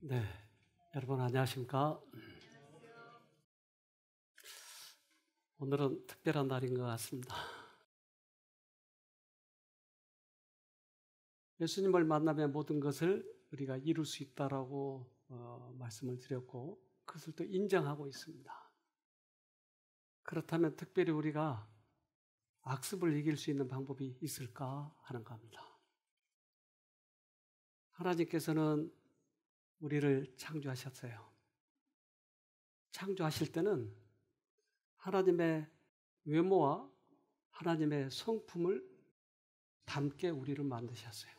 네, 여러분 안녕하십니까? 오늘은 특별한 날인 것 같습니다. 예수님을 만나면 모든 것을 우리가 이룰 수 있다라고 말씀을 드렸고 그것을 또 인정하고 있습니다. 그렇다면 특별히 우리가 악습을 이길 수 있는 방법이 있을까 하는 겁니다. 하나님께서는 우리를 창조하셨어요. 창조하실 때는 하나님의 외모와 하나님의 성품을 담게 우리를 만드셨어요.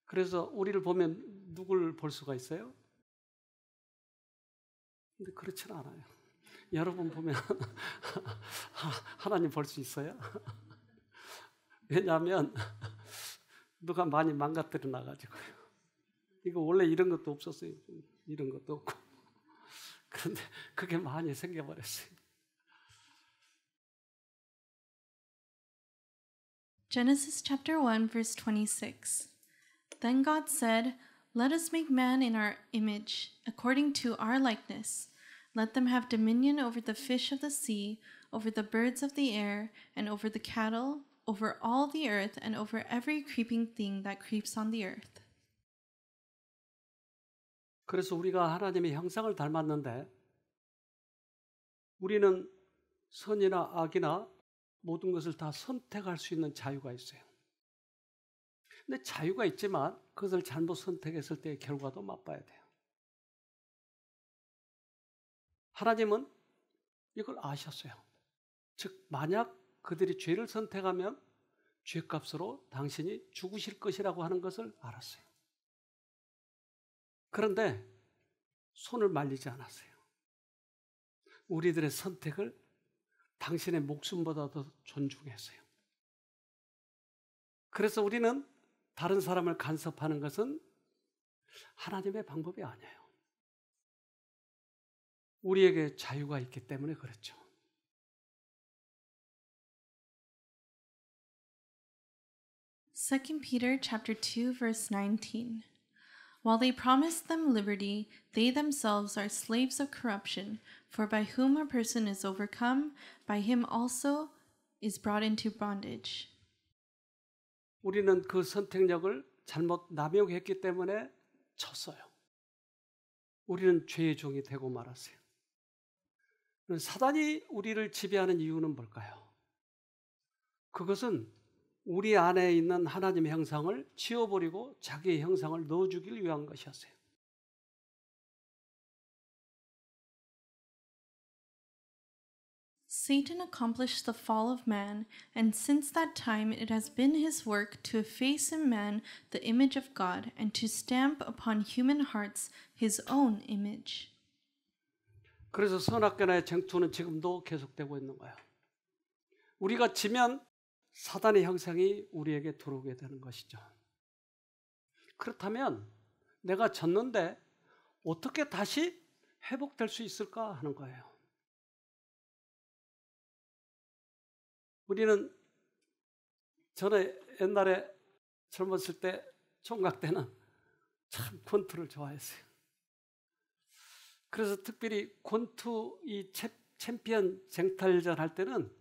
그래서 우리를 보면 누굴 볼 수가 있어요? 근데 그렇지는 않아요. 여러분 보면 하나님 볼 수 있어요? 왜냐하면 누가 많이 망가뜨려 놔가지고요. 이거 원래 이런 것도 없었어요. 이런 것도 없고. 그런데 그게 많이 생겨버렸어요. Genesis chapter 1, verse 26. Then God said, "Let us make man in our image, according to our likeness. Let them have dominion over the fish of the sea, over the birds of the air, and over the cattle, over all the earth, and over every creeping thing that creeps on the earth." 그래서 우리가 하나님의 형상을 닮았는데 우리는 선이나 악이나 모든 것을 다 선택할 수 있는 자유가 있어요. 근데 자유가 있지만 그것을 잘못 선택했을 때의 결과도 맛봐야 돼요. 하나님은 이걸 아셨어요. 즉 만약 그들이 죄를 선택하면 죄값으로 당신이 죽으실 것이라고 하는 것을 알았어요. 그런데 손을 말리지 않았어요. 우리들의 선택을 당신의 목숨보다 더 존중했어요. 그래서 우리는 다른 사람을 간섭하는 것은 하나님의 방법이 아니에요. 우리에게 자유가 있기 때문에 그렇죠. Second Peter chapter 2, verse 19. While they promise them liberty, they themselves are slaves of corruption, for by whom a person is overcome, by him also is brought into bondage. 우리는 그 선택력을 잘못 남용했기 때문에 졌어요. 우리는 죄의 종이 되고 말았어요. 사단이 우리를 지배하는 이유는 뭘까요? 그것은 우리 안에 있는 하나님의 형상을 지워버리고 자기의 형상을 넣어주길 위한 것이었어요. Satan accomplished the fall of man, and since that time it has been his work to efface in man the image of God and to stamp upon human hearts his own image. 그래서 선악견의 쟁투는 지금도 계속되고 있는 거예요. 우리가 지면 사단의 형상이 우리에게 들어오게 되는 것이죠. 그렇다면 내가 졌는데 어떻게 다시 회복될 수 있을까 하는 거예요. 우리는 전에 옛날에 젊었을 때 총각 때는 참 권투를 좋아했어요. 그래서 특별히 권투 이 챔피언 쟁탈전 할 때는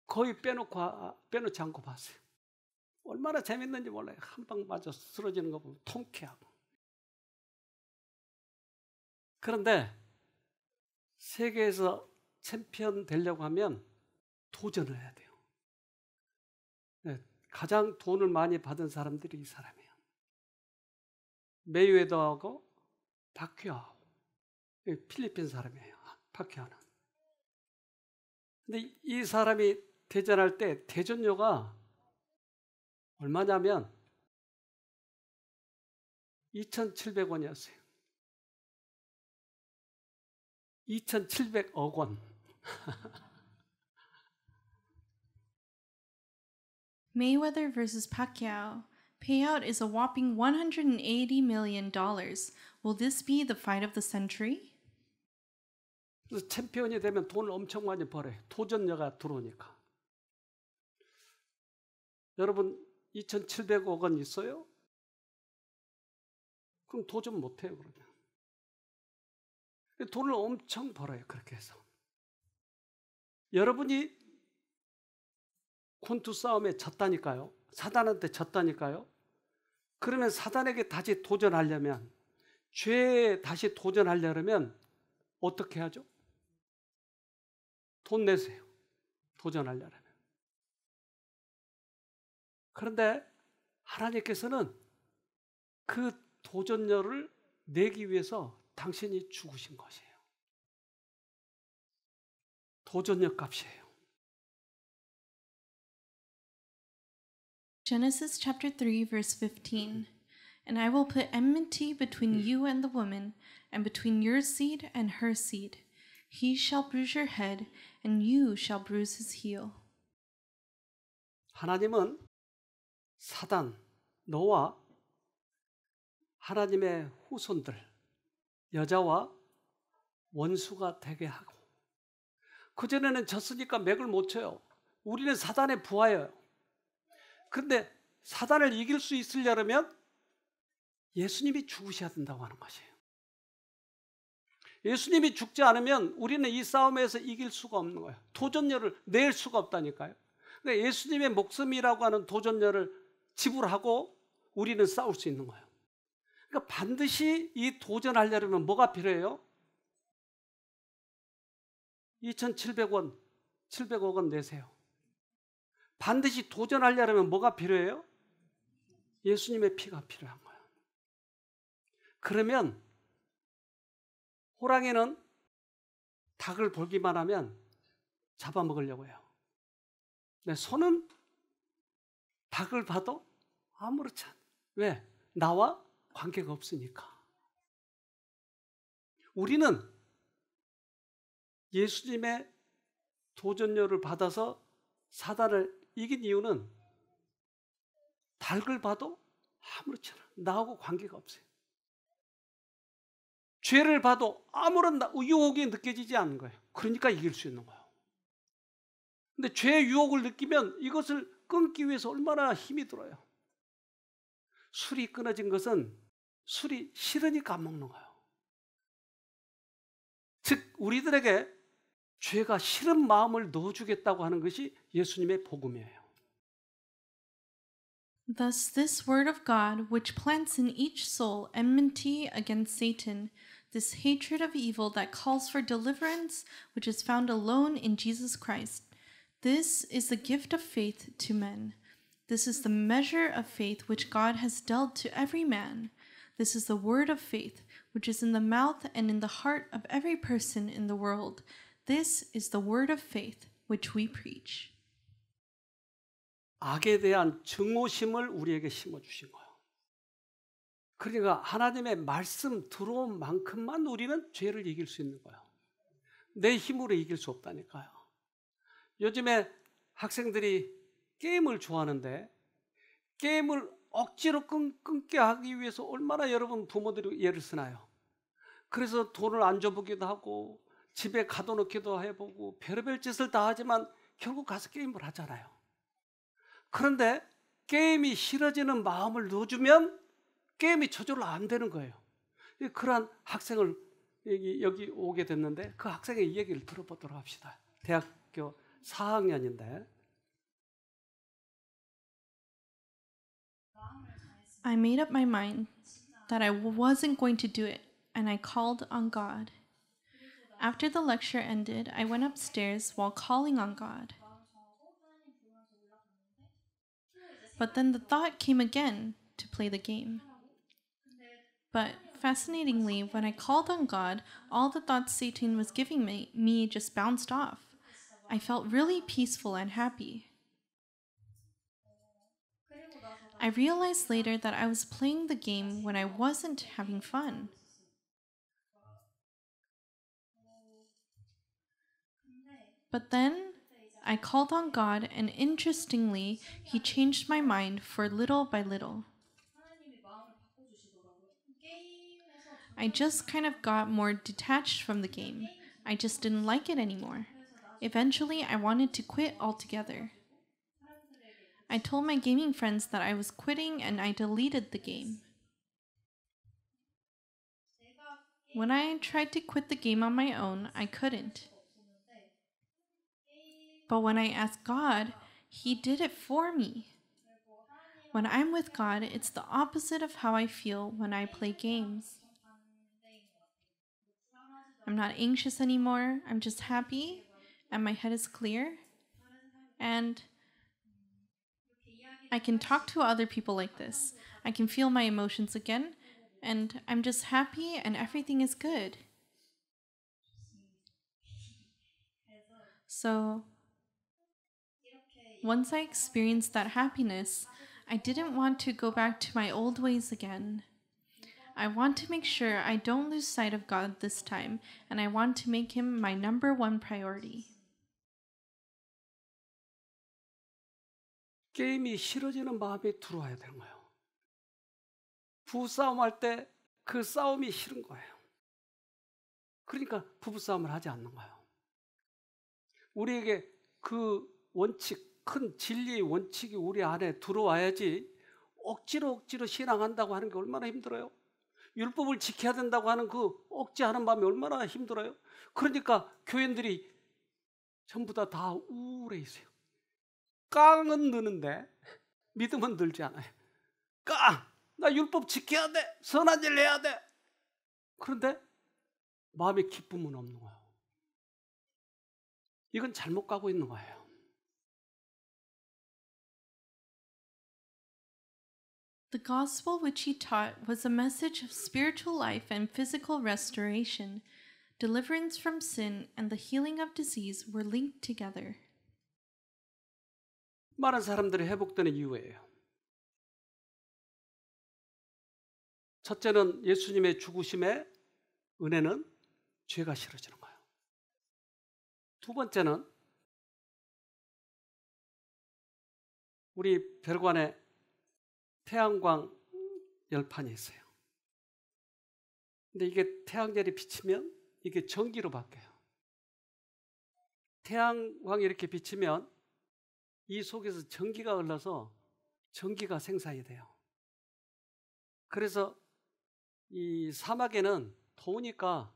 거의 빼놓지 않고 봤어요. 얼마나 재밌는지 몰라요. 한 방 맞아 쓰러지는 거 보면 통쾌하고. 그런데 세계에서 챔피언 되려고 하면 도전을 해야 돼요. 네, 가장 돈을 많이 받은 사람들이 이 사람이에요. 메이웨더하고 파퀴아오. 필리핀 사람이에요. 파퀴아오는. 근데 이 사람이 대전할 때 대전료가 얼마냐면 2,700원이었어요. 2,700억 원. Mayweather versus Pacquiao. Payout is a whopping $180 million. Will this be the fight of the century? 그래서 챔피언이 되면 돈을 엄청 많이 벌어요. 도전료가 들어오니까. 여러분 2,700억 원 있어요? 그럼 도전 못해요. 그러면. 돈을 엄청 벌어요. 그렇게 해서. 여러분이 권투 싸움에 졌다니까요. 사단한테 졌다니까요. 그러면 사단에게 다시 도전하려면, 죄에 다시 도전하려면 어떻게 하죠? 돈 내세요. 도전하려면. 그런데 하나님께서는 그 도전료를 내기 위해서 당신이 죽으신 것이에요. 도전료 값이에요. Genesis chapter 3, verse 15. And I will put enmity between you and the woman, and between your seed and her seed. He shall bruise your head, and you shall bruise his heel. 하나님은 사단, 너와 하나님의 후손들, 여자와 원수가 되게 하고, 그전에는 졌으니까 맥을 못 쳐요. 우리는 사단의 부하예요. 그런데 사단을 이길 수 있으려면 예수님이 죽으셔야 된다고 하는 것이에요. 예수님이 죽지 않으면 우리는 이 싸움에서 이길 수가 없는 거예요. 도전료를 낼 수가 없다니까요. 그러니까 예수님의 목숨이라고 하는 도전료를 지불하고 우리는 싸울 수 있는 거예요. 그러니까 반드시 이 도전하려면 뭐가 필요해요? 2,700원, 700억 원 내세요. 반드시 도전하려면 뭐가 필요해요? 예수님의 피가 필요한 거예요. 그러면 호랑이는 닭을 보기만 하면 잡아먹으려고 해요. 근데 소는 닭을 봐도 아무렇지 않아요. 왜? 나와 관계가 없으니까. 우리는 예수님의 도전료를 받아서 사단을 이긴 이유는 닭을 봐도 아무렇지 않아요. 나하고 관계가 없어요. 죄를 봐도 아무런 유혹이 느껴지지 않는 거예요. 그러니까 이길 수 있는 거예요. 근데 죄의 유혹을 느끼면 이것을 끊기 위해서 얼마나 힘이 들어요. 술이 끊어진 것은 술이 싫으니까 안 먹는 거예요. 즉 우리들에게 죄가 싫은 마음을 넣어주겠다고 하는 것이 예수님의 복음이에요. Thus, this word of God, which plants in each soul enmity against Satan, this hatred of evil that calls for deliverance, which is found alone in Jesus Christ, this is the gift of faith to men. This is the measure of faith which God has dealt to every man. This is the word of faith, which is in the mouth and in the heart of every person in the world. This is the word of faith which we preach. 악에 대한 증오심을 우리에게 심어주신 거예요. 그러니까 하나님의 말씀 들어온 만큼만 우리는 죄를 이길 수 있는 거예요. 내 힘으로 이길 수 없다니까요. 요즘에 학생들이 게임을 좋아하는데 게임을 억지로 끊게 하기 위해서 얼마나 여러분 부모들이 애를 쓰나요? 그래서 돈을 안 줘보기도 하고 집에 가둬놓기도 해보고 별의별 짓을 다 하지만 결국 가서 게임을 하잖아요. 그런데 게임이 싫어지는 마음을 넣어주면 게임이 저절로 안 되는 거예요. 그러한 학생을 여기 오게 됐는데 그 학생의 이야기를 들어보도록 합시다. 대학교 4학년인데 I made up my mind that I wasn't going to do it, and I called on God. After the lecture ended, I went upstairs while calling on God. But then the thought came again to play the game. But fascinatingly, when I called on God, all the thoughts Satan was giving me just bounced off. I felt really peaceful and happy. I realized later that I was playing the game when I wasn't having fun. But then I called on God, and interestingly, He changed my mind for little by little. I just kind of got more detached from the game. I just didn't like it anymore. Eventually, I wanted to quit altogether. I told my gaming friends that I was quitting and I deleted the game. When I tried to quit the game on my own, I couldn't. But when I asked God, He did it for me. When I'm with God, it's the opposite of how I feel when I play games. I'm not anxious anymore. I'm just happy, and my head is clear. And I can talk to other people like this. I can feel my emotions again, and I'm just happy, and everything is good. So, once I experienced that happiness, I didn't want to go back to my old ways again. I want to make sure I don't lose sight of God this time, and I want to make Him my number one priority. 게임이 싫어지는 마음이 들어와야 되는 거예요. 부부싸움 할 때 그 싸움이 싫은 거예요. 그러니까 부부싸움을 하지 않는 거예요. 우리에게 그 원칙, 큰 진리의 원칙이 우리 안에 들어와야지 억지로 신앙한다고 하는 게 얼마나 힘들어요. 율법을 지켜야 된다고 하는 그 억지하는 마음이 얼마나 힘들어요. 그러니까 교인들이 전부 다 우울해 있어요. 깡은 느는데 믿음은 늘지 않아요. 나 율법 지켜야 돼. 선한 일 해야 돼. 그런데 마음에 기쁨은 없는 거예요. 이건 잘못 가고 있는 거예요. The gospel which he taught was a message of spiritual life and physical restoration. Deliverance from sin and the healing of disease were linked together. 많은 사람들이 회복되는 이유예요. 첫째는 예수님의 죽으심의 은혜는 죄가 싫어지는 거예요. 두 번째는 우리 별관에 태양광 열판이 있어요. 근데 이게 태양열이 비치면 이게 전기로 바뀌어요. 태양광이 이렇게 비치면 이 속에서 전기가 흘러서 전기가 생산이 돼요. 그래서 이 사막에는 더우니까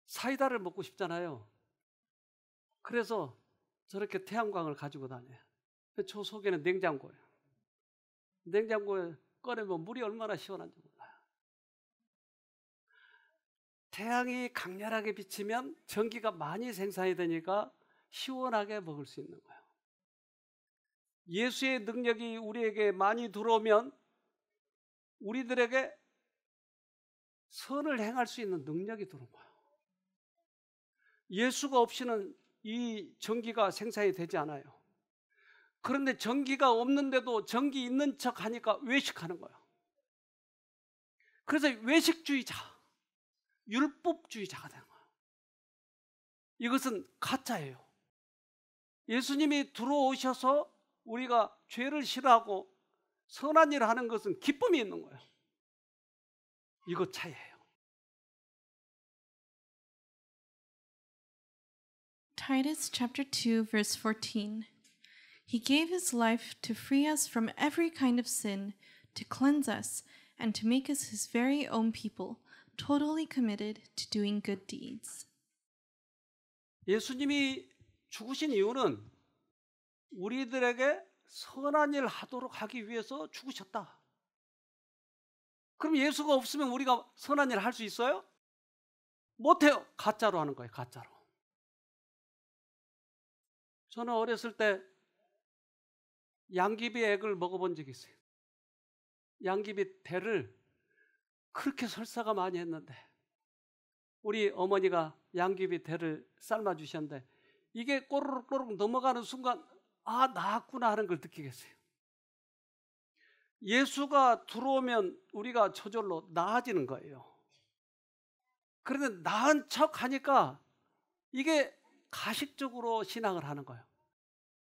사이다를 먹고 싶잖아요. 그래서 저렇게 태양광을 가지고 다녀요. 저 속에는 냉장고예요. 냉장고에 꺼내면 물이 얼마나 시원한지 몰라요. 태양이 강렬하게 비치면 전기가 많이 생산이 되니까 시원하게 먹을 수 있는 거예요. 예수의 능력이 우리에게 많이 들어오면 우리들에게 선을 행할 수 있는 능력이 들어온 거예요. 예수가 없이는 이 전기가 생산이 되지 않아요. 그런데 전기가 없는데도 전기 있는 척 하니까 외식하는 거예요. 그래서 외식주의자, 율법주의자가 되는 거예요. 이것은 가짜예요. 예수님이 들어오셔서 우리가 죄를 싫어하고 선한 일을 하는 것은 기쁨이 있는 거예요. 이거 차이예요. Titus chapter 2 verse 14. He gave his life to free us from every kind of sin, to cleanse us, and to make us his very own people, totally committed to doing good deeds. 예수님이 죽으신 이유는 우리들에게 선한 일 하도록 하기 위해서 죽으셨다. 그럼 예수가 없으면 우리가 선한 일 할 수 있어요? 못해요. 가짜로 하는 거예요. 가짜로. 저는 어렸을 때 양귀비 액을 먹어본 적이 있어요. 양귀비 배를 그렇게 설사가 많이 했는데 우리 어머니가 양귀비 대를 삶아주셨는데 이게 꼬르륵 넘어가는 순간 나았구나 하는 걸 느끼겠어요. 예수가 들어오면 우리가 저절로 나아지는 거예요. 그런데 나은 척 하니까 이게 가식적으로 신앙을 하는 거예요.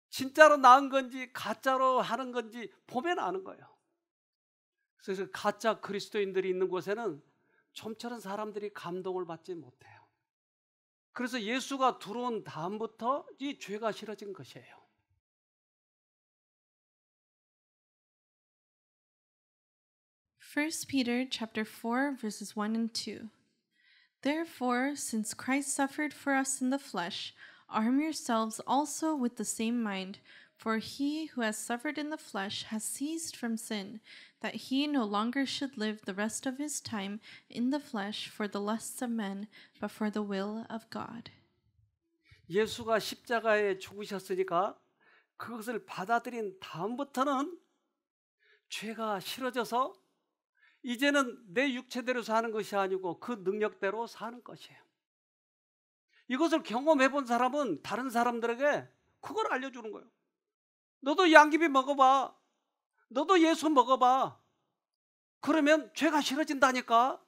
진짜로 나은 건지 가짜로 하는 건지 보면 아는 거예요. 그래서 가짜 그리스도인들이 있는 곳에는 좀처럼 사람들이 감동을 받지 못해요. 그래서 예수가 들어온 다음부터 이 죄가 싫어진 것이에요. First Peter chapter 4 verses 1 and 2. Therefore, since Christ suffered for us in the flesh, arm yourselves also with the same mind. For he who has suffered in the flesh has ceased from sin, that he no longer should live the rest of his time in the flesh for the lusts of men, but for the will of God. 예수가 십자가에 죽으셨으니까 그것을 받아들인 다음부터는 죄가 싫어져서 이제는 내 육체대로 사는 것이 아니고 그 능력대로 사는 것이에요. 이것을 경험해 본 사람은 다른 사람들에게 그걸 알려주는 거예요. 너도 양귀비 먹어봐. 너도 예수 먹어봐. 그러면 죄가 싫어진다니까.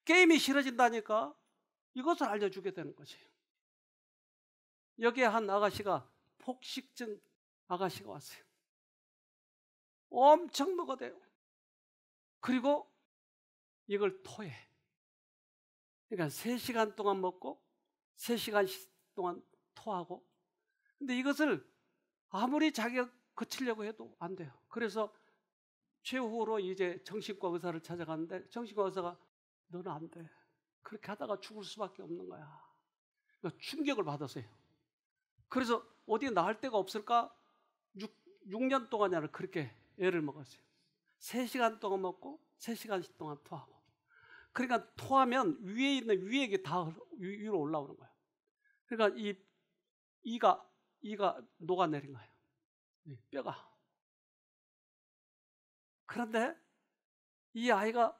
게임이 싫어진다니까. 이것을 알려주게 되는 것이에요. 여기에 한 아가씨가 폭식증 아가씨가 왔어요. 엄청 먹어대요. 그리고 이걸 토해. 그러니까 3시간 동안 먹고 3시간 동안 토하고. 근데 이것을 아무리 자기가 그치려고 해도 안 돼요. 그래서 최후로 이제 정신과 의사를 찾아갔는데 정신과 의사가 너는 안 돼. 그렇게 하다가 죽을 수밖에 없는 거야. 그러니까 충격을 받았어요. 그래서 어디 나을 데가 없을까? 6년 동안이나 그렇게 애를 먹었어요. 3시간 동안 먹고 3시간씩 동안 토하고. 그러니까 토하면 위에 있는 위액이 다 위로 올라오는 거예요. 그러니까 이가 녹아내린 거예요. 뼈가. 그런데 이 아이가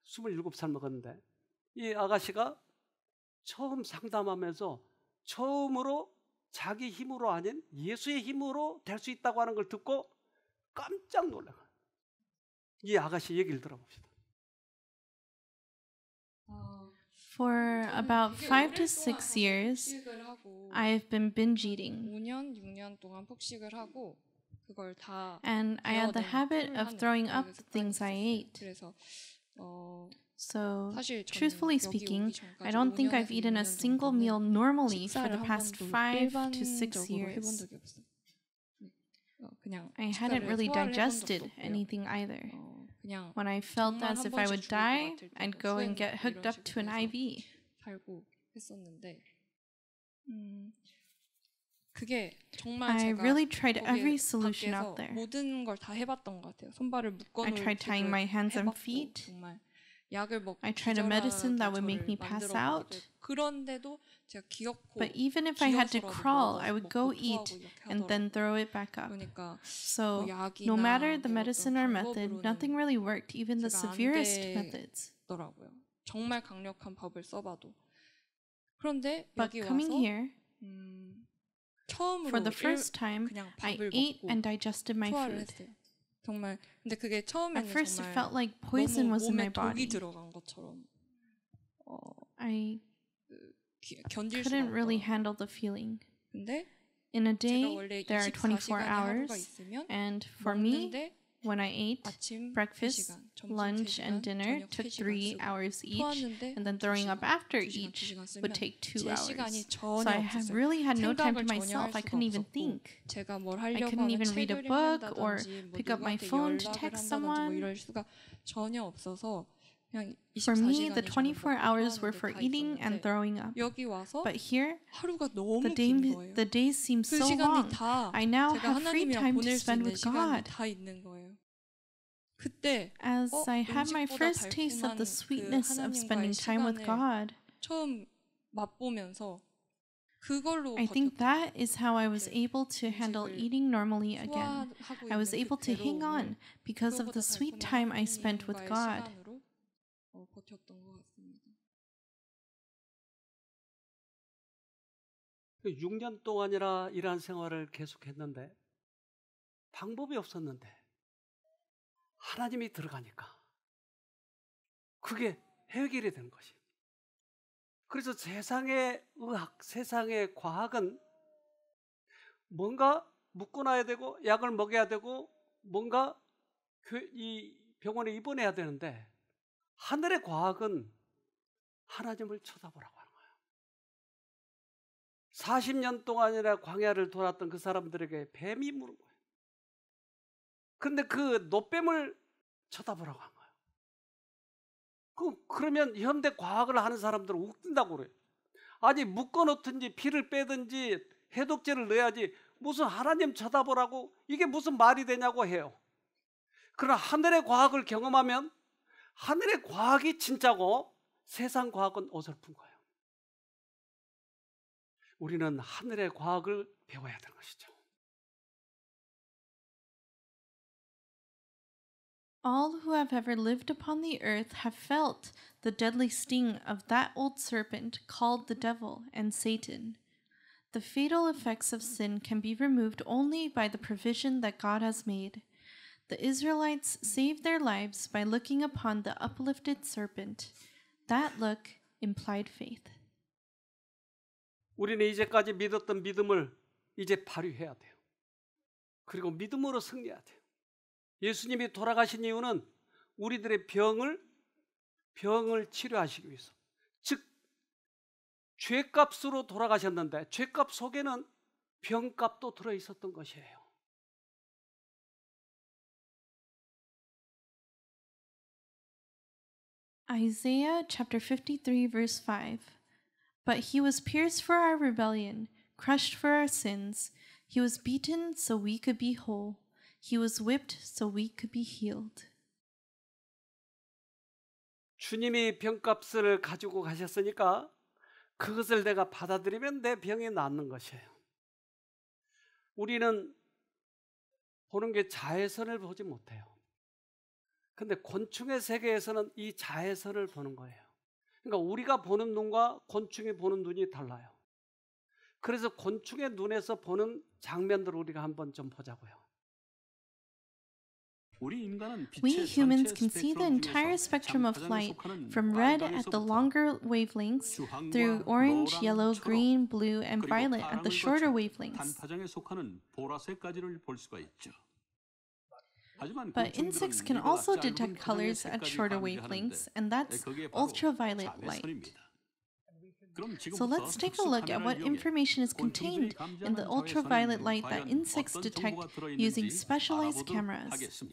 27살 먹었는데 이 아가씨가 처음 상담하면서 처음으로 자기 힘으로 아닌 예수의 힘으로 될 수 있다고 하는 걸 듣고 깜짝 놀라요. 이 아가씨 얘기를 들어봅시다. For about 5 to 6 years, I have been binge eating. 5년, 6년 동안 폭식을 하고 그걸 다 And I had the habit of throwing up the things I ate. 그래서 So, 사실 저는 truthfully 여기 speaking, 오기 I 전까지 don't think 5년에서 I've eaten a 6년 single 동안은 meal normally for 식사를 the 한 past 번도 5 to 6 일반적으로 해본 years. 적이 없어요. 그냥 I 식사를 hadn't really 소화를 해본 적도 digested 없고요. anything either. 그냥 When I felt 정말 as 한 if I 번씩 would 죽을 것 die, 같을 I'd 때는 go and 수행 get hooked 이런 up to an 식으로 해서 IV. 살고 했었는데 그게 정말 I 제가 really tried 거기에 every solution 밖에서 out there. 모든 걸 다 해봤던 것 같아요. 손발을 I 묶어놓을 tried tying my hands and 해봤고 feet. 정말 약을 먹고 I tried a medicine that would make me pass out. 그런데도 제가 기어코 But even if I had to 기어서라도 crawl, 먹어서 I would 먹고 go 토하고 eat 이렇게 and then 하더라고요. throw it back up. 그러니까 So, 뭐 약이나 no matter the 뭐 medicine 어떤 or method, 방법으로는 nothing really worked, even the 제가 안 severest methods. 되더라고요. 정말 강력한 법을 써봐도. 그런데 But 여기 coming 와서 here, 처음으로 for the first time, 그냥 I 밥을 ate 먹고 and digested my 소화를 food. 했어요. 정말 근데 그게 At 처음에는 first, it 정말 felt like poison 너무 was in my 몸에 독이 body. 들어간 것처럼 I 견딜 수가 couldn't really 없더라고요. handle the feeling. 근데 In a 제가 day, 원래 there are 24 24시간의 하루가 hours, 있으면 and for me, 먹는데 when I ate, 아침 breakfast, 3시간, 점심 lunch, 3시간, and dinner 저녁 took 3시간 3 쓰고 hours each, 토하는데 and then throwing up after 2시간, each 2시간 쓰면 would take 2 제 시간이 hours. 전혀 So I 없었어요. really had no time to 생각을 전혀 myself. 할 I 수가 couldn't even 없었고 think. 제가 뭘 I 하려고 couldn't 하면 even read a 책을 book or 읽는다든지 뭐 pick up my 누구한테 phone to 연락을 text 한다든지 뭐 someone. 이럴 수가 전혀 없어서 그냥 For me, 24시간이 the 저는 24 먹고 hours were 토하는 for 게 다 eating and 있었는데 throwing up. 여기 와서 But here, 하루가 너무 the 긴 거예요. days seem 그 so 시간이 long. 다 I now 제가 have free 하나님이랑 time to 보낼 수 spend 있는 with 시간이 God. 다 있는 거예요. 그때 As I had my 음식보다 first taste of the 달콤한 그 sweetness of spending 하나님과의 time with 시간을 God, 처음 맛보면서 그걸로 I think 버텼던 that is how I was 이렇게 able to handle 음식을 eating normally again. 소화하고 I was 있는 able 그 to hang 괴로움을 on because of 그거보다 the sweet 달콤한 time I spent with 하나님과의 God. 시간으로 버텼던 것 같습니다. 6년 동안이나 이러한 생활을 계속했는데 방법이 없었는데 하나님이 들어가니까 그게 해결이 되는 것이에요. 그래서 세상의 의학, 세상의 과학은 뭔가 묶어놔야 되고 약을 먹여야 되고 뭔가 이 병원에 입원해야 되는데 하늘의 과학은 하나님을 쳐다보라고 하는 거예요. 40년 동안이나 광야를 돌았던 그 사람들에게 뱀이 물은 거예요. 그런데 그 노뱀을 쳐다보라고 한 거예요. 그러면 현대 과학을 하는 사람들은 웃긴다고 그래요. 아니 묶어놓든지 피를 빼든지 해독제를 넣어야지 무슨 하나님 쳐다보라고 이게 무슨 말이 되냐고 해요. 그러나 하늘의 과학을 경험하면 하늘의 과학이 진짜고 세상 과학은 어설픈 거예요. 우리는 하늘의 과학을 배워야 되는 것이죠. All who have ever lived upon the earth have felt the deadly sting of that old serpent called the devil and Satan. The fatal effects of sin can be removed only by the provision that God has made. The Israelites saved their lives by looking upon the uplifted serpent. That look implied faith. 우리는 이제까지 믿었던 믿음을 이제 발휘해야 돼요. 그리고 믿음으로 승리해야 돼요. 예수님이 돌아가신 이유는 우리들의 병을 치료하시기 위해서. 즉 죄값으로 돌아가셨는데 죄값 속에는 병값도 들어있었던 것이에요. Isaiah chapter 53 verse 5. But he was pierced for our rebellion, crushed for our sins. He was beaten so we could be whole. He was whipped so we could be healed. 주님이 병값을 가지고 가셨으니까 그것을 내가 받아들이면 내 병이 낫는 것이에요. 우리는 보는 게 자외선을 보지 못해요. 근데 곤충의 세계에서는 이 자외선을 보는 거예요. 그러니까 우리가 보는 눈과 곤충이 보는 눈이 달라요. 그래서 곤충의 눈에서 보는 장면들을 우리가 한번 좀 보자고요. We humans can see the entire spectrum of light, from red at the longer wavelengths through orange, yellow, green, blue, and violet at the shorter wavelengths. But insects can also detect colors at shorter wavelengths, and that's ultraviolet light. So let's take a look at what information is contained in the ultraviolet light that insects detect using specialized cameras.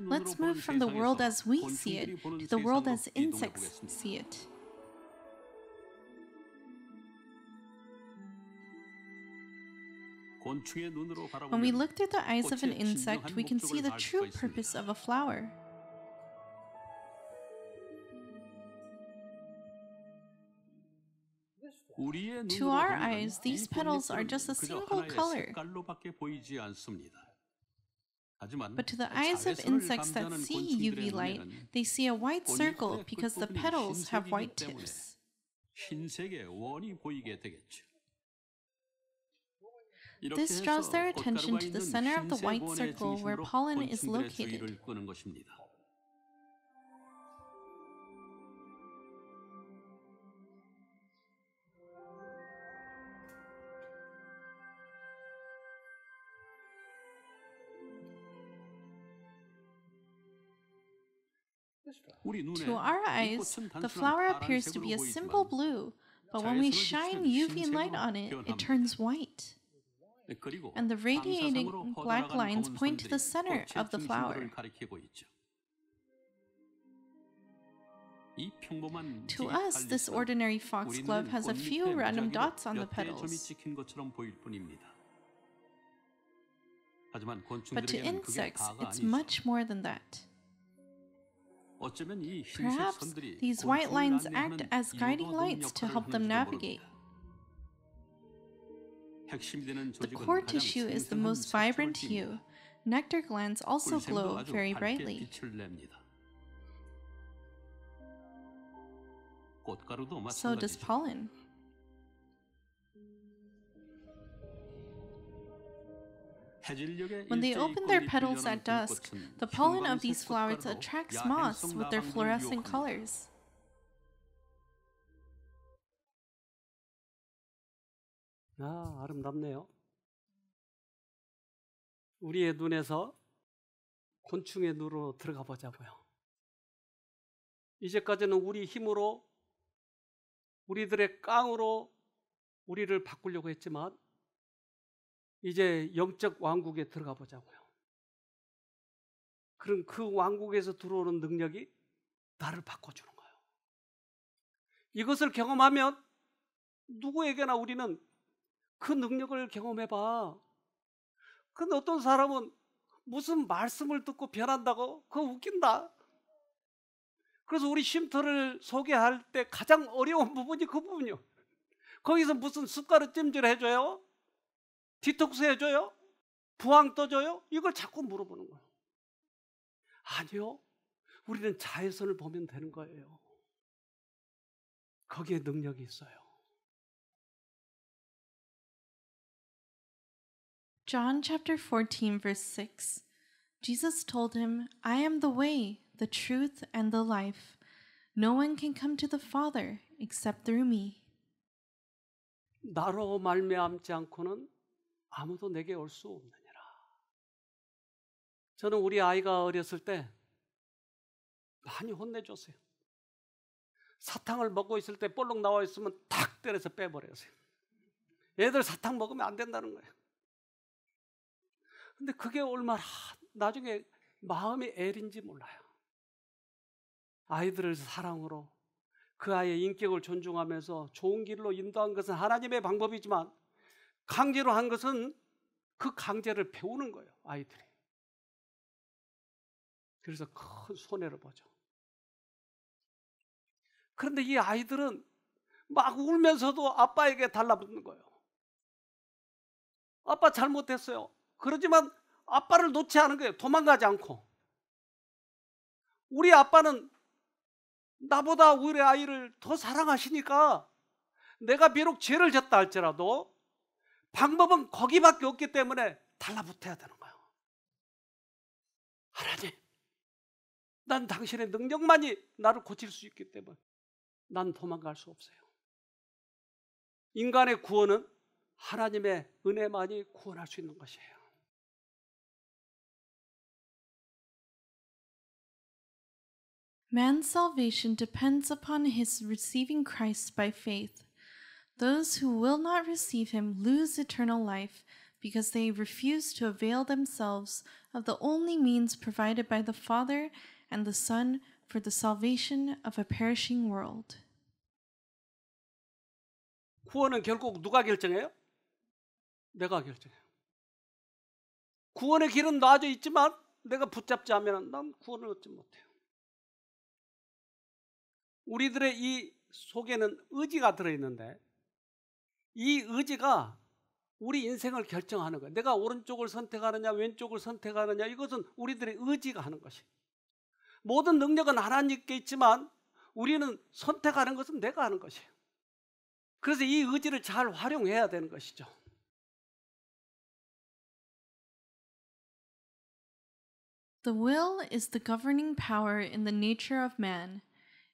Let's move from the world as we see it to the world as insects see it. When we look through the eyes of an insect, we can see the true purpose of a flower. To our eyes, these petals are just a single color. But to the eyes of insects that see UV light, they see a white circle because the petals have white tips. This draws their attention to the center of the white circle where pollen is located. To our eyes, the flower appears to be a simple blue, but when we shine UV light on it, it turns white. And the radiating black lines point to the center of the flower. To us, this ordinary foxglove has a few random dots on the petals. But to insects, it's much more than that. Perhaps these white lines act as guiding lights to help them navigate. The core tissue is the most vibrant hue. Nectar glands also glow very brightly. So does pollen. When they open their petals at dusk, the pollen of these flowers attracts moths with their fluorescent colors. 아, 아름답네요. 우리의 눈에서 곤충의 눈으로 들어가 보자고요. 이제까지는 우리 힘으로, 우리들의 깡으로 우리를 바꾸려고 했지만 이제 영적 왕국에 들어가 보자고요. 그럼 그 왕국에서 들어오는 능력이 나를 바꿔주는 거예요. 이것을 경험하면 누구에게나 우리는 그 능력을 경험해봐. 근데 어떤 사람은 무슨 말씀을 듣고 변한다고? 그거 웃긴다. 그래서 우리 쉼터를 소개할 때 가장 어려운 부분이 그 부분이요. 거기서 무슨 숟가락 찜질 해줘요? 디톡스 해줘요? 부항 떠줘요? 이걸 자꾸 물어보는 거예요. 아니요. 우리는 자외선을 보면 되는 거예요. 거기에 능력이 있어요. John chapter 14, verse 6. Jesus told him, I am the way, the truth, and the life. No one can come to the Father except through me. 나로 말미암지 않고는 아무도 내게 올 수 없느니라. 저는 우리 아이가 어렸을 때 많이 혼내줬어요. 사탕을 먹고 있을 때 볼록 나와 있으면 탁 때려서 빼버렸어요. 애들 사탕 먹으면 안 된다는 거예요. 근데 그게 얼마나 나중에 마음이 애린지 몰라요. 아이들을 사랑으로 그 아이의 인격을 존중하면서 좋은 길로 인도한 것은 하나님의 방법이지만 강제로 한 것은 그 강제를 배우는 거예요. 아이들이. 그래서 큰 손해를 보죠. 그런데 이 아이들은 막 울면서도 아빠에게 달라붙는 거예요. 아빠 잘못했어요. 그러지만 아빠를 놓지 않은 거예요. 도망가지 않고. 우리 아빠는 나보다 우리 아이를 더 사랑하시니까 내가 비록 죄를 졌다 할지라도 방법은 거기밖에 없기 때문에 달라붙어야 되는 거예요. 하나님, 난 당신의 능력만이 나를 고칠 수 있기 때문에 난 도망갈 수 없어요. 인간의 구원은 하나님의 은혜만이 구원할 수 있는 것이에요. Man's salvation depends upon his receiving Christ by faith. Those who will not receive him lose eternal life because they refuse to avail themselves of the only means provided by the Father and the Son for the salvation of a perishing world. 구원은 결국 누가 결정해요? 내가 결정해요. 구원의 길은 놔져 있지만 내가 붙잡지 않으면 난 구원을 얻지 못해요. 우리들의 이 속에는 의지가 들어있는데 이 의지가 우리 인생을 결정하는 거예요. 내가 오른쪽을 선택하느냐 왼쪽을 선택하느냐 이것은 우리들의 의지가 하는 것이에요. 모든 능력은 하나님께 있지만 우리는 선택하는 것은 내가 하는 것이에요. 그래서 이 의지를 잘 활용해야 되는 것이죠. The will is the governing power in the nature of man.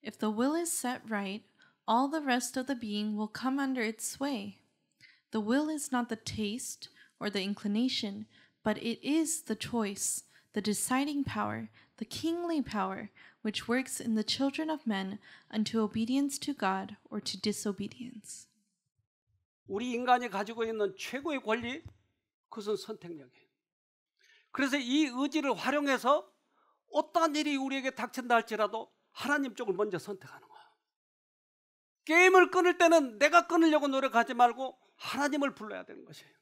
If the will is set right, all the rest of the being will come under its sway. The will is not the taste or the inclination, but it is the choice, the deciding power, the kingly power, which works in the children of men unto obedience to God or to disobedience. 우리 인간이 가지고 있는 최고의 권리, 그것은 선택력이에요. 그래서 이 의지를 활용해서 어떠한 일이 우리에게 닥친다 할지라도 하나님 쪽을 먼저 선택하는 거예요. 게임을 끊을 때는 내가 끊으려고 노력하지 말고 하나님을 불러야 되는 것이에요.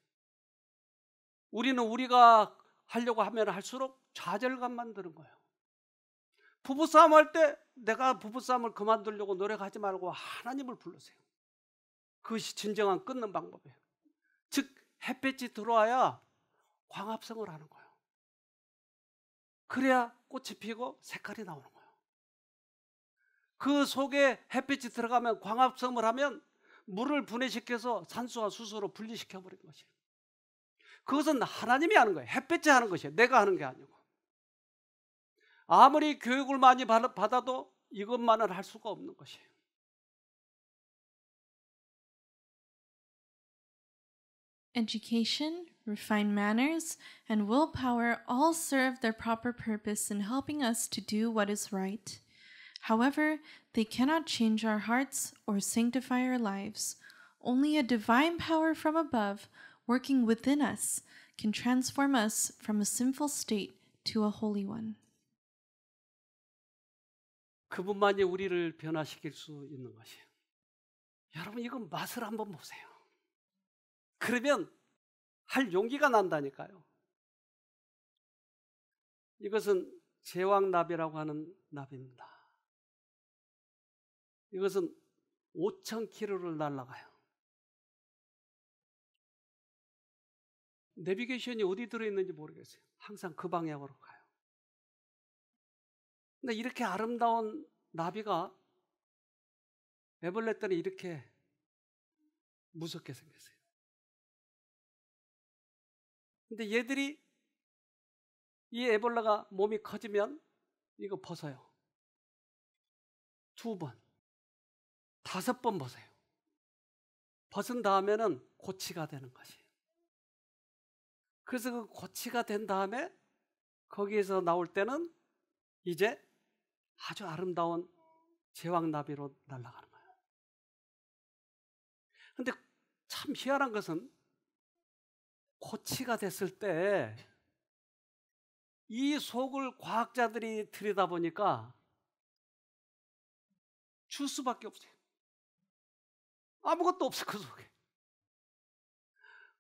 우리는 우리가 하려고 하면 할수록 좌절감만 드는 거예요. 부부싸움 할 때 내가 부부싸움을 그만두려고 노력하지 말고 하나님을 부르세요. 그것이 진정한 끊는 방법이에요. 즉 햇볕이 들어와야 광합성을 하는 거예요. 그래야 꽃이 피고 색깔이 나오는 거예요. 그 속에 햇빛이 들어가면 광합성을 하면 물을 분해시켜서 산소와 수소로 분리시켜버린 것이에요. 그것은 하나님이 하는 거예요. 햇빛이 하는 것이에요. 내가 하는 게 아니고. 아무리 교육을 많이 받아도 이것만은 할 수가 없는 것이에요. Education, refined manners, and willpower all serve their proper purpose in helping us to do what is right. However, they cannot change our hearts or sanctify our lives. Only a divine power from above, working within us, can transform us from a sinful state to a holy one. 그분만이 우리를 변화시킬 수 있는 것이에요. 여러분 이거 맛을 한번 보세요. 그러면 할 용기가 난다니까요. 이것은 제왕나비라고 하는 나비입니다. 이것은 5,000km를 날아가요. 내비게이션이 어디 들어있는지 모르겠어요. 항상 그 방향으로 가요. 근데 이렇게 아름다운 나비가 애벌레 때는 이렇게 무섭게 생겼어요. 근데 얘들이 이 애벌레가 몸이 커지면 이거 벗어요. 2번, 5번 벗어요. 벗은 다음에는 고치가 되는 것이에요. 그래서 그 고치가 된 다음에 거기에서 나올 때는 이제 아주 아름다운 제왕나비로 날아가는 거예요. 근데 참 희한한 것은 고치가 됐을 때 이 속을 과학자들이 들여다보니까 주스밖에 없어요. 아무것도 없어 그 속에.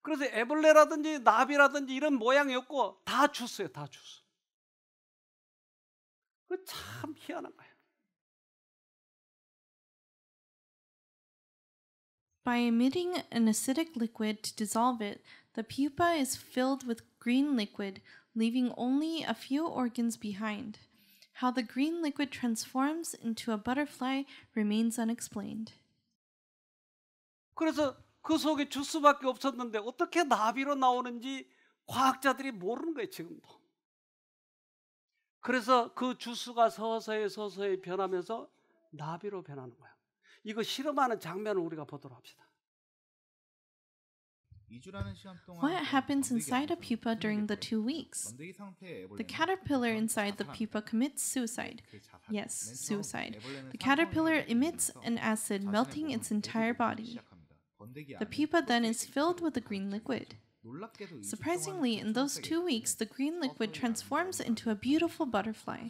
그래서 애벌레라든지 나비라든지 이런 모양이 없고 다 주스예요. 다 주스. 그 참 희한한 거예요. By emitting an acidic liquid to dissolve it, the pupa is filled with green liquid, leaving only a few organs behind. How the green liquid transforms into a butterfly remains unexplained. 그래서 그 속에 주스밖에 없었는데 어떻게 나비로 나오는지 과학자들이 모르는 거예요, 지금도. 그래서 그 주스가 서서히 변하면서 나비로 변하는 거예요. 이거 실험하는 장면을 우리가 보도록 합시다. What happens inside a pupa during the 2 weeks? The caterpillar inside the pupa commits suicide. Yes, suicide. The caterpillar emits an acid, melting its entire body. The pupa then is filled with the green liquid. Surprisingly, in those 2 weeks, the green liquid transforms into a beautiful butterfly.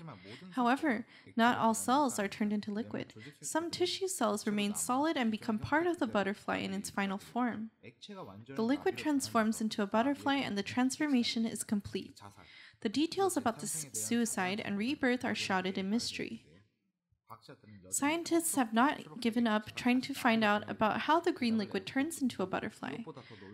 However, not all cells are turned into liquid. Some tissue cells remain solid and become part of the butterfly in its final form. The liquid transforms into a butterfly and the transformation is complete. The details about this suicide and rebirth are shrouded in mystery. Scientists have not given up trying to find out about how the green liquid turns into a butterfly.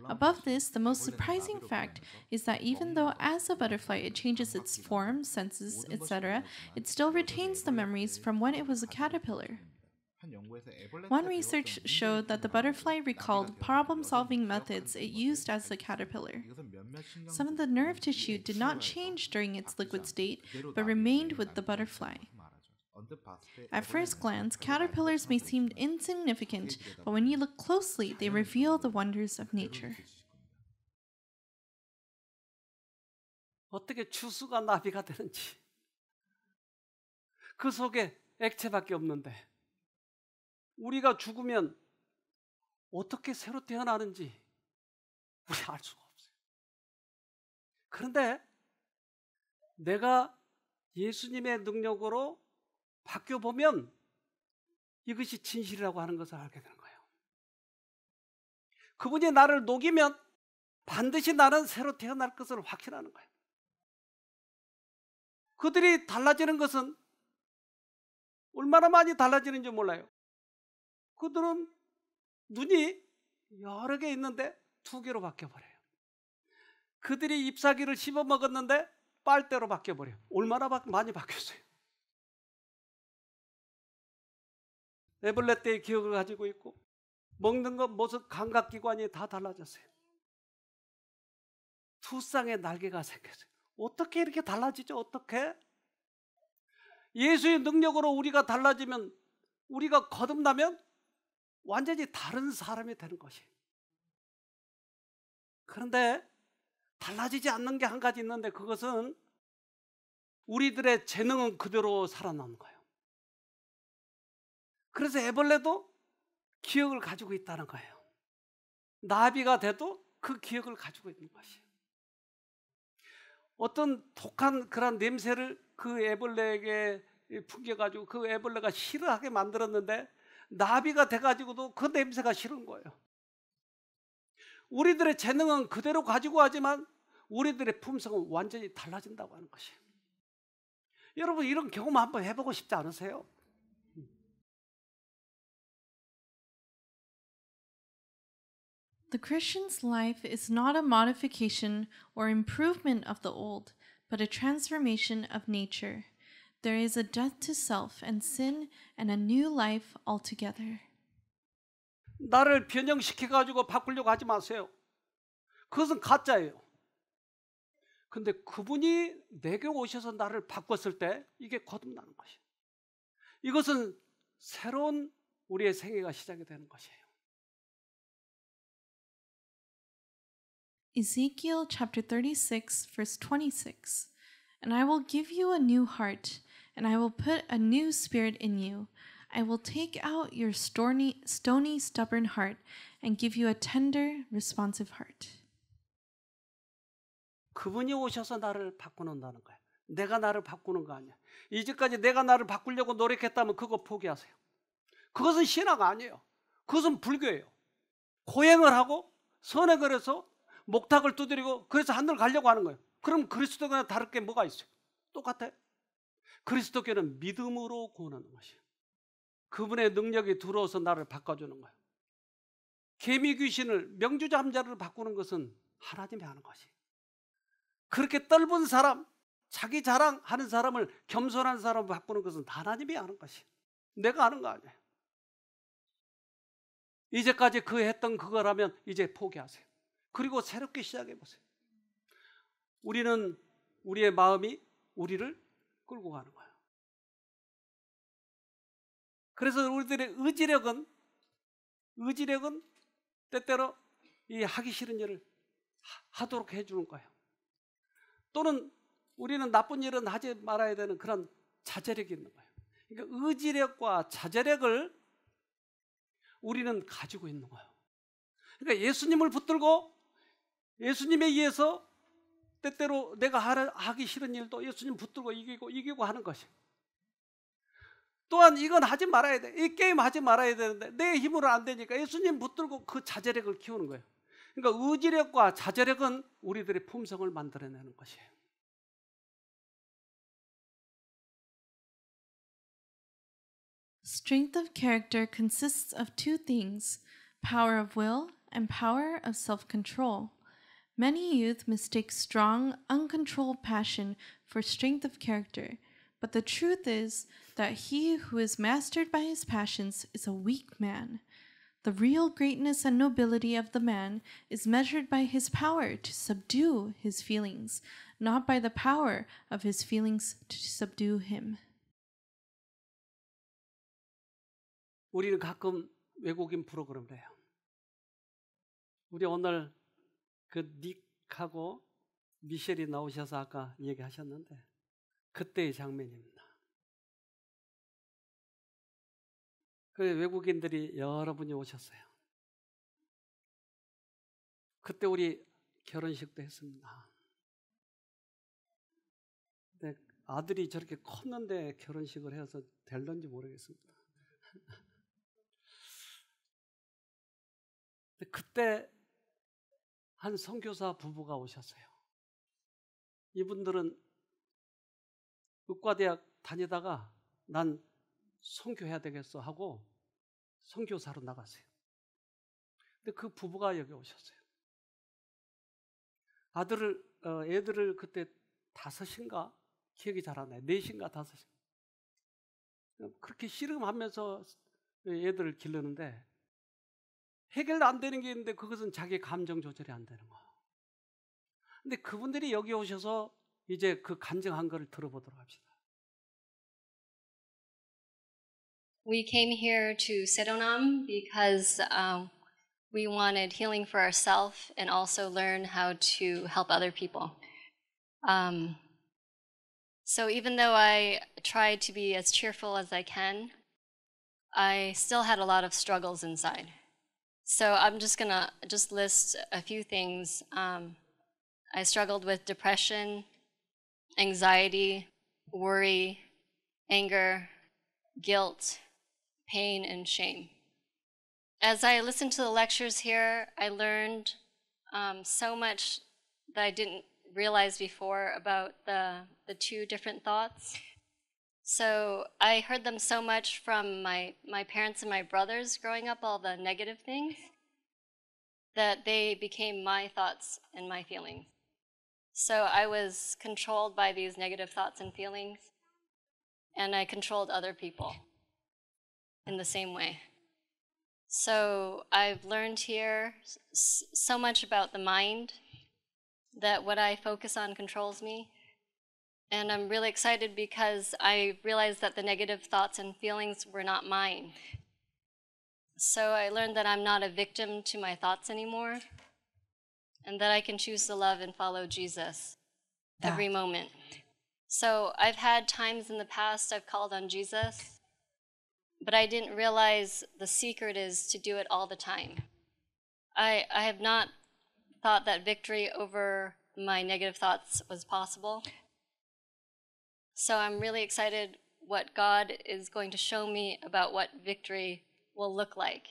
Above this, the most surprising fact is that even though as a butterfly it changes its form, senses, etc., it still retains the memories from when it was a caterpillar. One research showed that the butterfly recalled problem-solving methods it used as a caterpillar. Some of the nerve tissue did not change during its liquid state, but remained with the butterfly. At first glance, caterpillars may seem insignificant, but when you look closely, they reveal the wonders of nature. 어떻게 주스가 나비가 되는지, 그 속에 액체밖에 없는데 우리가 죽으면 어떻게 새로 태어나는지 우리 알 수가 없어요. 그런데 내가 예수님의 능력으로 바뀌어보면 이것이 진실이라고 하는 것을 알게 되는 거예요. 그분이 나를 녹이면 반드시 나는 새로 태어날 것을 확신하는 거예요. 그들이 달라지는 것은 얼마나 많이 달라지는지 몰라요. 그들은 눈이 여러 개 있는데 2개로 바뀌어버려요. 그들이 잎사귀를 씹어 먹었는데 빨대로 바뀌어버려요. 얼마나 많이 바뀌었어요. 애벌레 때의 기억을 가지고 있고 먹는 것 모습 감각기관이 다 달라졌어요. 투쌍의 날개가 생겼어요. 어떻게 이렇게 달라지죠? 어떻게? 예수의 능력으로 우리가 달라지면, 우리가 거듭나면 완전히 다른 사람이 되는 것이에요. 그런데 달라지지 않는 게 한 가지 있는데 그것은 우리들의 재능은 그대로 살아남는 거예요. 그래서 애벌레도 기억을 가지고 있다는 거예요. 나비가 돼도 그 기억을 가지고 있는 것이에요. 어떤 독한 그런 냄새를 그 애벌레에게 풍겨가지고 그 애벌레가 싫어하게 만들었는데 나비가 돼가지고도 그 냄새가 싫은 거예요. 우리들의 재능은 그대로 가지고 하지만 우리들의 품성은 완전히 달라진다고 하는 것이에요. 여러분 이런 경험 한번 해보고 싶지 않으세요? The Christian's life is not a modification or improvement of the old, but a transformation of nature. There is a death to self and sin and a new life altogether. 나를 변형시켜가지고 바꾸려고 하지 마세요. 그것은 가짜예요. 근데 그분이 내게 오셔서 나를 바꿨을 때 이게 거듭나는 것이에요. 이것은 새로운 우리의 생애가 시작이 되는 것이에요. Ezekiel chapter 36, verse 26. And I will give you a new heart, and I will put a new spirit in you. I will take out your stony, stubborn heart and give you a tender, responsive heart. 그분이 오셔서 나를 바꾸는다는 거예요. 내가 나를 바꾸는 거 아니야. 이제까지 내가 나를 바꾸려고 노력했다면 그거 포기하세요. 그것은 신앙 아니에요. 그것은 불교예요. 고행을 하고 선행을 해서 목탁을 두드리고 그래서 하늘 가려고 하는 거예요. 그럼 그리스도교는 다를 게 뭐가 있어요? 똑같아요. 그리스도교는 믿음으로 구원하는 것이에요. 그분의 능력이 들어와서 나를 바꿔주는 거예요. 개미 귀신을 명주잠자를 바꾸는 것은 하나님이 하는 것이에요. 그렇게 떫은 사람, 자기 자랑하는 사람을 겸손한 사람을 바꾸는 것은 하나님이 하는 것이에요. 내가 하는 거 아니에요. 이제까지 그 했던 그거라면 이제 포기하세요. 그리고 새롭게 시작해 보세요. 우리는 우리의 마음이 우리를 끌고 가는 거예요. 그래서 우리들의 의지력은 때때로 이 하기 싫은 일을 하도록 해주는 거예요. 또는 우리는 나쁜 일은 하지 말아야 되는 그런 자제력이 있는 거예요. 그러니까 의지력과 자제력을 우리는 가지고 있는 거예요. 그러니까 예수님을 붙들고 예수님에 의해서 때때로 내가 하기 싫은 일도 예수님 붙들고 이기고 하는 것이. 또한 이건 하지 말아야 돼. 이 게임 하지 말아야 되는데 내 힘으로 안 되니까 예수님 붙들고 그 자제력을 키우는 거예요. 그러니까 의지력과 자제력은 우리들의 품성을 만들어내는 것이에요. Strength of character consists of two things, power of will and power of self-control. Many youth mistake strong, uncontrolled passion for strength of character, but the truth is that he who is mastered by his passions is a weak man. The real greatness and nobility of the man is measured by his power to subdue his feelings, not by the power of his feelings to subdue him. 우리는 가끔 외국인 프로그램을 해요. 우리 오늘 그 닉하고 미셸이 나오셔서 아까 얘기하셨는데 그때의 장면입니다. 그 외국인들이 여러분이 오셨어요. 그때 우리 결혼식도 했습니다. 근데 아들이 저렇게 컸는데 결혼식을 해서 될런지 모르겠습니다. 그때 한 선교사 부부가 오셨어요. 이분들은 의과대학 다니다가 난 선교해야 되겠어 하고 선교사로 나갔어요. 근데 그 부부가 여기 오셨어요. 애들을 그때 5인가 기억이 잘 안 나요. 4인가 5인. 그렇게 씨름하면서 애들을 기르는데 해결 안 되는 게 있는데 그것은 자기 감정 조절이 안 되는 거예요. 근데 그분들이 여기 오셔서 이제 그 간증한 거를 들어보도록 합시다. We came here to Seronam because we wanted healing for ourselves and also learn how to help other people. So even though I tried to be as cheerful as I can, I still had a lot of struggles inside. So I'm just gonna list a few things. I struggled with depression, anxiety, worry, anger, guilt, pain, and shame. As I listened to the lectures here, I learned so much that I didn't realize before about the two different thoughts. So I heard them so much from my parents and my brothers growing up, all the negative things, that they became my thoughts and my feelings. So I was controlled by these negative thoughts and feelings, and I controlled other people in the same way. So I've learned here so much about the mind, that what I focus on controls me. And I'm really excited because I realized that the negative thoughts and feelings were not mine. So I learned that I'm not a victim to my thoughts anymore, and that I can choose to love and follow Jesus every moment. So I've had times in the past I've called on Jesus, but I didn't realize the secret is to do it all the time. I have not thought that victory over my negative thoughts was possible. So I'm really excited what God is going to show me about what victory will look like.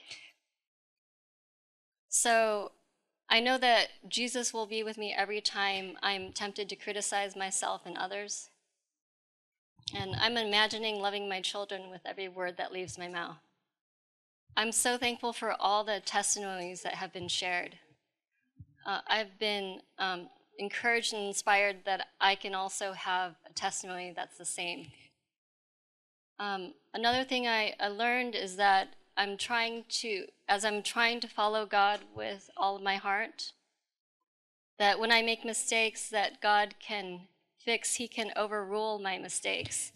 So I know that Jesus will be with me every time I'm tempted to criticize myself and others. And I'm imagining loving my children with every word that leaves my mouth. I'm so thankful for all the testimonies that have been shared. I've been encouraged and inspired that I can also have a testimony that's the same. Another thing I learned is that as I'm trying to follow God with all of my heart, that when I make mistakes that God can fix, he can overrule my mistakes.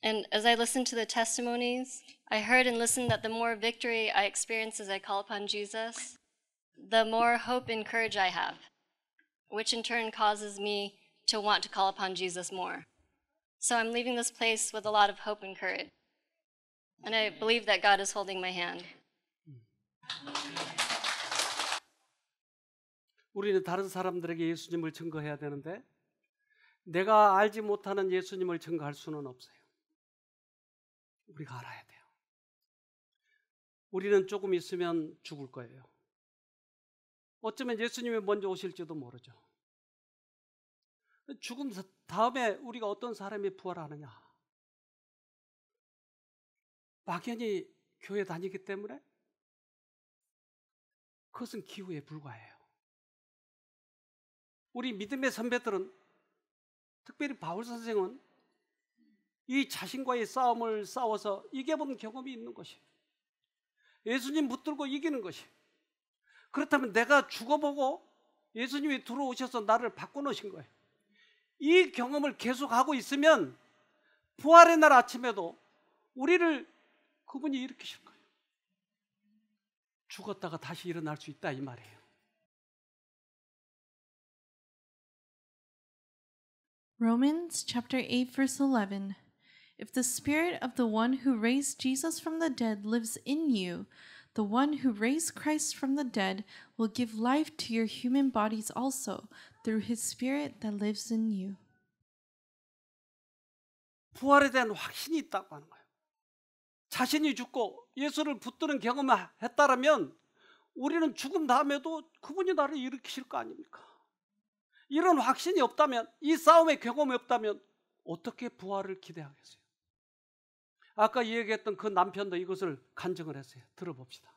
And as I listened to the testimonies, I heard and listened that the more victory I experience as I call upon Jesus, the more hope and courage I have, which in turn causes me to want to call upon Jesus more. So I'm leaving this place with a lot of hope and courage. And I believe that God is holding my hand. 우리는 다른 사람들에게 예수님을 증거해야 되는데 내가 알지 못하는 예수님을 증거할 수는 없어요. 우리가 알아야 돼요. 우리는 조금 있으면 죽을 거예요. 어쩌면 예수님이 먼저 오실지도 모르죠. 죽은 다음에 우리가 어떤 사람이 부활하느냐? 막연히 교회 다니기 때문에 그것은 기후에 불과해요. 우리 믿음의 선배들은, 특별히 바울 선생은 이 자신과의 싸움을 싸워서 이겨본 경험이 있는 것이에요. 예수님 붙들고 이기는 것이에요. 그렇다면 내가 죽어보고 예수님이 들어오셔서 나를 바꿔놓으신 거예요. 이 경험을 계속하고 있으면 부활의 날 아침에도 우리를 그분이 일으키실 거예요. 죽었다가 다시 일어날 수 있다 이 말이에요. Romans chapter 8 verse 11. If the spirit of the one who raised Jesus from the dead lives in you, the one who raised Christ from the dead will give life to your human bodies also, through his spirit that lives in you. 부활에 대한 확신이 있다고 하는 거예요. 자신이 죽고 예수를 붙드는 경험을 했다라면 우리는 죽은 다음에도 그분이 나를 일으키실 거 아닙니까? 이런 확신이 없다면, 이 싸움의 경험이 없다면 어떻게 부활을 기대하겠어요? 아까 얘기했던 그 남편도 이것을 간증을 했어요. 들어봅시다.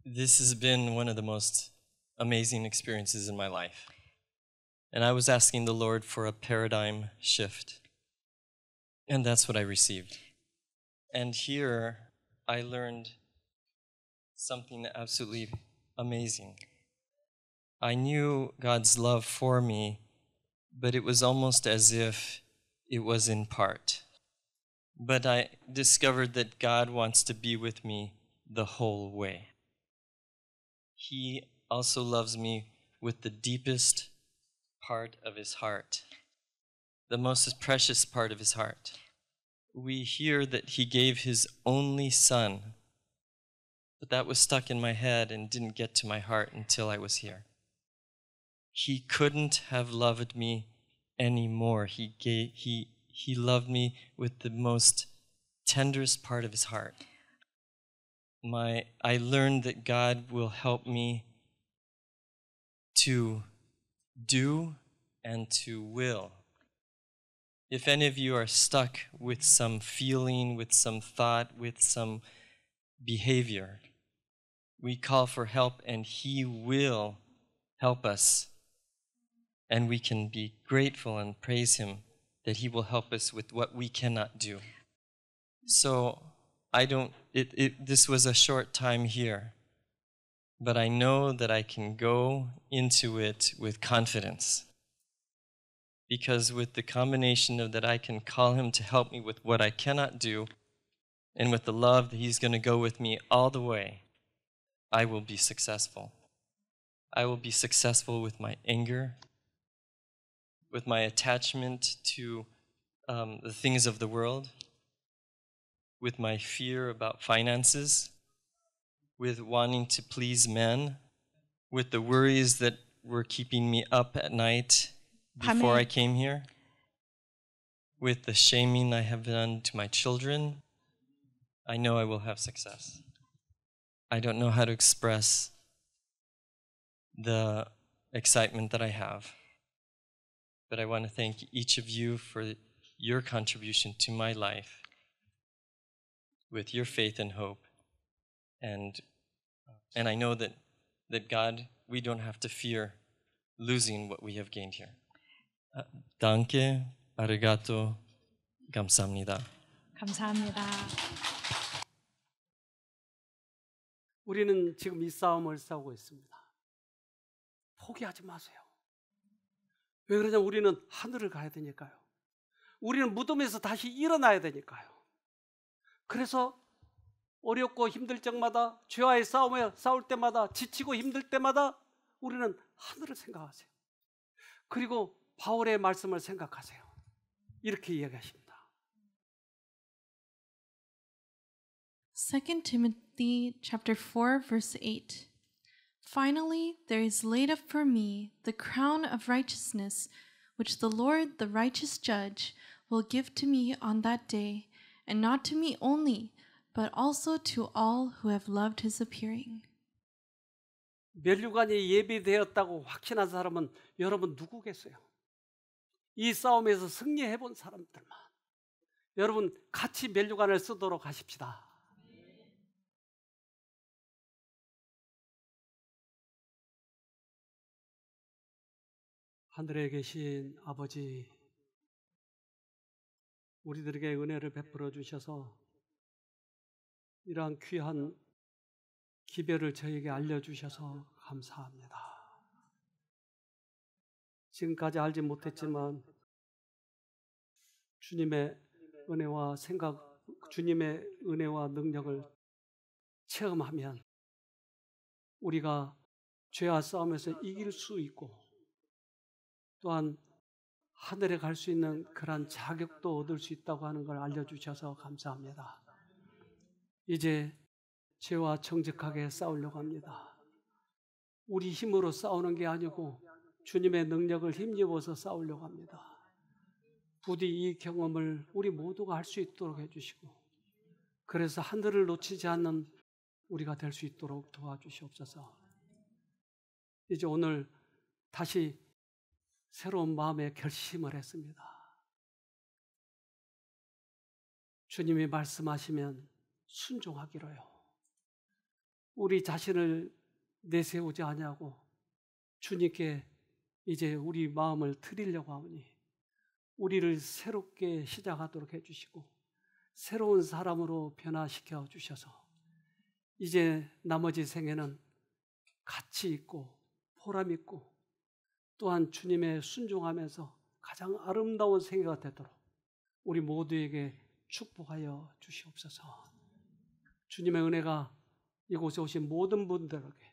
This has been one of the most amazing experiences in my life. And I was asking the Lord for a paradigm shift. And that's what I received. And here I learned something absolutely amazing. I knew God's love for me, but it was almost as if it was in part. But I discovered that God wants to be with me the whole way. He also loves me with the deepest part of his heart, the most precious part of his heart. We hear that he gave his only son, but that was stuck in my head and didn't get to my heart until I was here. He couldn't have loved me anymore. He loved me with the most tenderest part of his heart. I learned that God will help me to do and to will. If any of you are stuck with some feeling, with some thought, with some behavior, we call for help and he will help us. And we can be grateful and praise him that he will help us with what we cannot do. So this was a short time here, but I know that I can go into it with confidence. Because with the combination of that I can call him to help me with what I cannot do, and with the love that he's going to go with me all the way, I will be successful. I will be successful with my anger, with my attachment to the things of the world, with my fear about finances, with wanting to please men, with the worries that were keeping me up at night before I came here, with the shaming I have done to my children. I know I will have success. I don't know how to express the excitement that I have, but I want to thank each of you for your contribution to my life with your faith and hope. And I know that God, we don't have to fear losing what we have gained here. Danke, arigato, 감사합니다. 감사합니다. 우리는 지금 이 싸움을 싸우고 있습니다. 포기하지 마세요. 왜 그러냐면 우리는 하늘을 가야 되니까요. 우리는 무덤에서 다시 일어나야 되니까요. 그래서 어렵고 힘들 적마다, 죄와의 싸움에 싸울 때마다, 지치고 힘들 때마다 우리는 하늘을 생각하세요. 그리고 바울의 말씀을 생각하세요. 이렇게 이야기하십니다. 2 Timothy chapter 4 verse 8. Finally, there is laid up for me the crown of righteousness, which the Lord, the righteous judge, will give to me on that day, and not to me only, but also to all who have loved his appearing. 면류관이 예비되었다고 확신한 사람은 여러분 누구겠어요? 이 싸움에서 승리해 본 사람들만. 여러분 같이 면류관을 쓰도록 하십시다. 하늘에 계신 아버지, 우리들에게 은혜를 베풀어 주셔서 이러한 귀한 기별을 저에게 알려주셔서 감사합니다. 지금까지 알지 못했지만 주님의 은혜와 생각, 주님의 은혜와 능력을 체험하면 우리가 죄와 싸움에서 이길 수 있고 또한 하늘에 갈 수 있는 그러한 자격도 얻을 수 있다고 하는 걸 알려주셔서 감사합니다. 이제 죄와 정직하게 싸우려고 합니다. 우리 힘으로 싸우는 게 아니고 주님의 능력을 힘입어서 싸우려고 합니다. 부디 이 경험을 우리 모두가 할 수 있도록 해주시고 그래서 하늘을 놓치지 않는 우리가 될 수 있도록 도와주시옵소서. 이제 오늘 다시 새로운 마음의 결심을 했습니다. 주님이 말씀하시면 순종하기로요. 우리 자신을 내세우지 아니하고 주님께 이제 우리 마음을 드리려고 하오니 우리를 새롭게 시작하도록 해주시고 새로운 사람으로 변화시켜 주셔서 이제 나머지 생애는 가치 있고 보람 있고 또한 주님의 순종하면서 가장 아름다운 생애가 되도록 우리 모두에게 축복하여 주시옵소서. 주님의 은혜가 이곳에 오신 모든 분들에게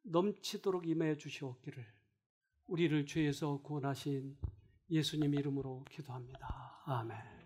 넘치도록 임하여 주시옵기를 우리를 죄에서 구원하신 예수님 이름으로 기도합니다. 아멘.